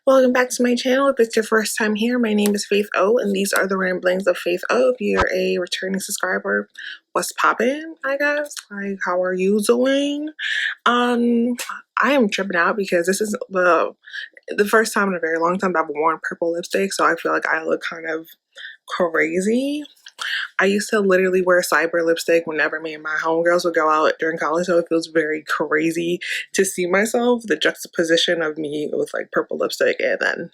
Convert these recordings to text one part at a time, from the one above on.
Welcome back to my channel. If it's your first time here, my name is FaithO and these are the ramblings of FaithO. If you're a returning subscriber, what's poppin', I guess? Like, how are you doing? I am tripping out because this is the first time in a very long time that I've worn purple lipstick, so I feel like I look kind of crazy. I used to literally wear cyber lipstick whenever me and my homegirls would go out during college, so it feels very crazy to see myself, the juxtaposition of me with like purple lipstick and then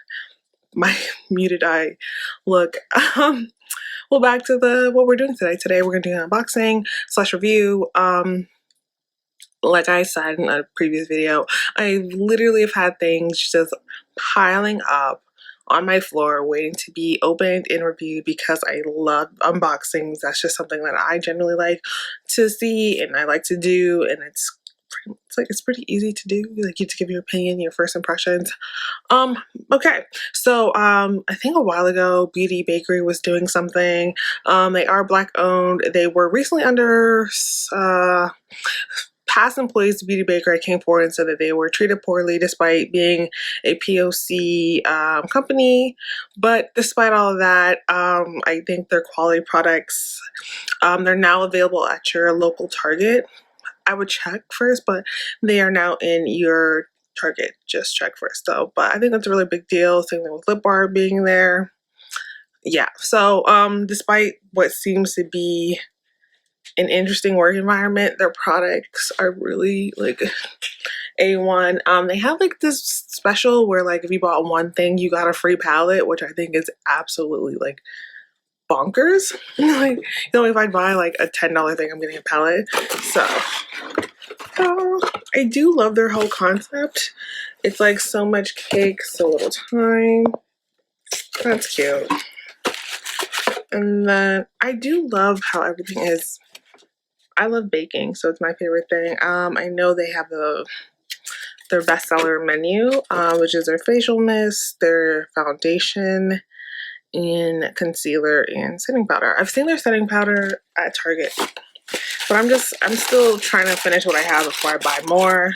my muted eye look. Well, back to what we're doing today. Today we're gonna do an unboxing / review. Like I said in a previous video, I literally have had things just piling up on my floor waiting to be opened and reviewed because I love unboxings. That's just something that I generally like to see and I like to do, and it's pretty easy to do. You get to give your opinion, your first impressions. Okay, so I think a while ago Bakerie was doing something. They are Black owned. They were recently under past employees of Bakerie came forward and said that they were treated poorly despite being a POC company. But despite all of that, I think their quality products, they're now available at your local Target. I would check first, but they are now in your Target. Just check first though. But I think that's a really big deal. Same thing with Lip Bar being there. Yeah, so despite what seems to be an interesting work environment, their products are really like A1. They have like this special where like if you bought one thing you got a free palette, which I think is absolutely like bonkers. Like, if I buy like a $10 thing, I'm getting a palette. So I do love their whole concept. It's like so much cake, so little time. That's cute. And then I do love how everything is. I love baking, so it's my favorite thing. I know they have their bestseller menu, which is their facial mist, their foundation, and concealer and setting powder. I've seen their setting powder at Target, but I'm still trying to finish what I have before I buy more.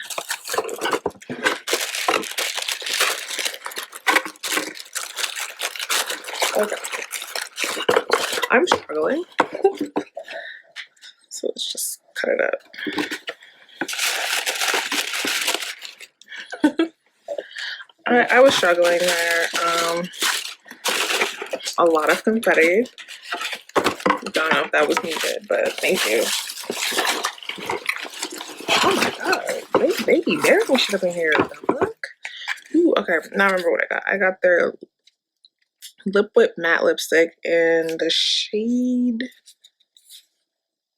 Okay, I'm struggling. So let's just cut it up. I was struggling there. A lot of confetti. Don't know if that was needed, but thank you. Oh my god, baby, there's some shit up in here. Look. Ooh, okay, now I remember what I got. I got their Lip Whip matte lipstick in the shade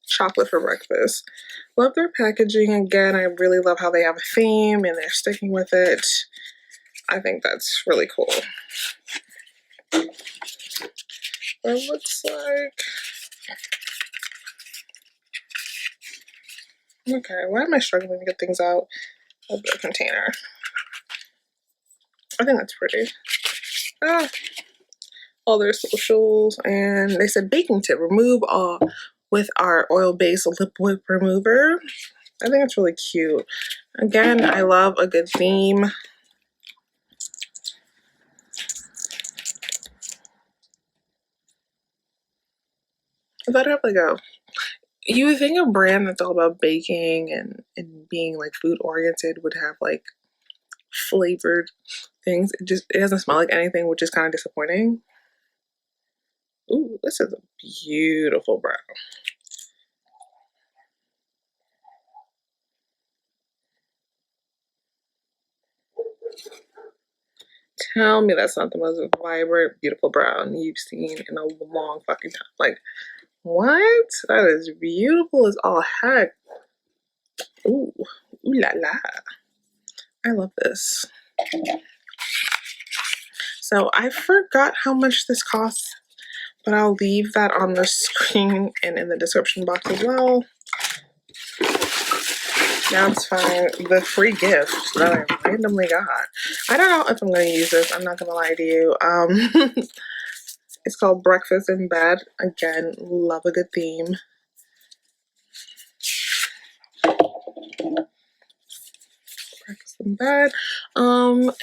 Chocolate for Breakfast. Love their packaging. Again, I really love how they have a theme and they're sticking with it. I think that's really cool. It looks like... Okay, why am I struggling to get things out of the container? I think that's pretty. All their socials, and they said baking tip, remove all with our oil-based lip whip remover. I think it's really cute. Again, I love a good theme. I thought I'd have like you would think a brand that's all about baking and being like food oriented would have like flavored things. It doesn't smell like anything, which is kind of disappointing. Ooh, this is a beautiful brown. Tell me that's not the most vibrant, beautiful brown you've seen in a long fucking time. Like, what? That is beautiful as all heck. Ooh, ooh la la. I love this. So I forgot how much this costs, but I'll leave that on the screen and in the description box as well. Now it's fine. The free gift that I randomly got. I don't know if I'm going to use this. I'm not going to lie to you. It's called Breakfast in Bed. Again, love a good theme. Breakfast in Bed.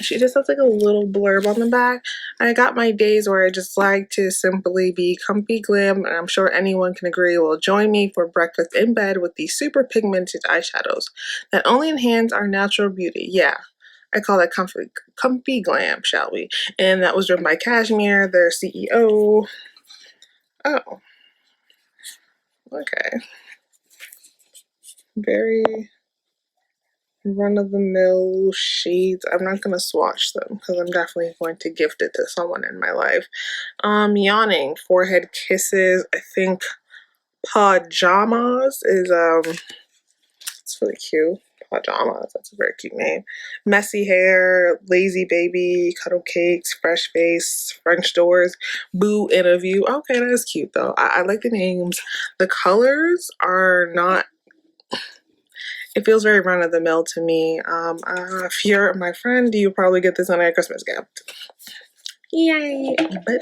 She just has like a little blurb on the back. I got my days where I just like to simply be comfy glam, and I'm sure anyone can agree will join me for breakfast in bed with these super pigmented eyeshadows that only enhance our natural beauty. Yeah, I call that comfy glam, shall we? And that was driven by Cashmere, their CEO. Oh, okay. Very run-of-the-mill shades. I'm not going to swatch them because I'm definitely going to gift it to someone in my life. Yawning, Forehead Kisses. I think Pajamas is, it's really cute. Pajamas, that's a very cute name. Messy Hair, Lazy Baby, Cuddle Cakes, Fresh Face, French Doors, Boo Interview. Okay, that is cute though. I like the names. The colors are not, it feels very run of the mill to me. If you're my friend, you probably get this on a Christmas gift. Yay! But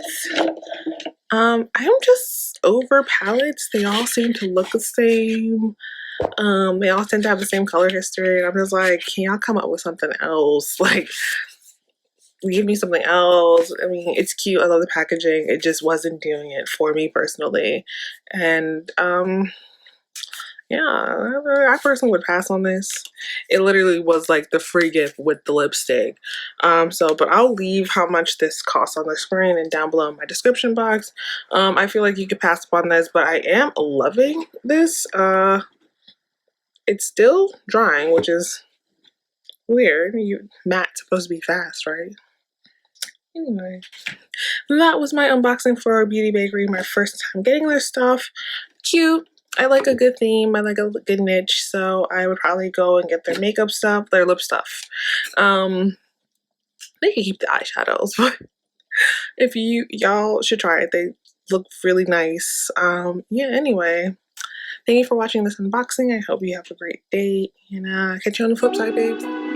I'm just over palettes. They all seem to look the same. They all tend to have the same color history, and I'm just like, can y'all come up with something else? Like, give me something else. I mean, it's cute. I love the packaging. It just wasn't doing it for me personally, and yeah, I personally would pass on this. It literally was like the free gift with the lipstick. But I'll leave how much this costs on the screen and down below in my description box. I feel like you could pass upon this, but I am loving this. It's still drying, which is weird. Matte's supposed to be fast, right? Anyway, that was my unboxing for Beauty Bakerie. My first time getting their stuff. Cute. I like a good theme. I like a good niche, so I would probably go and get their makeup stuff, their lip stuff. They can keep the eyeshadows, but if y'all should try it. They look really nice. Yeah, anyway. Thank you for watching this unboxing. I hope you have a great day, and catch you on the flip side, babe.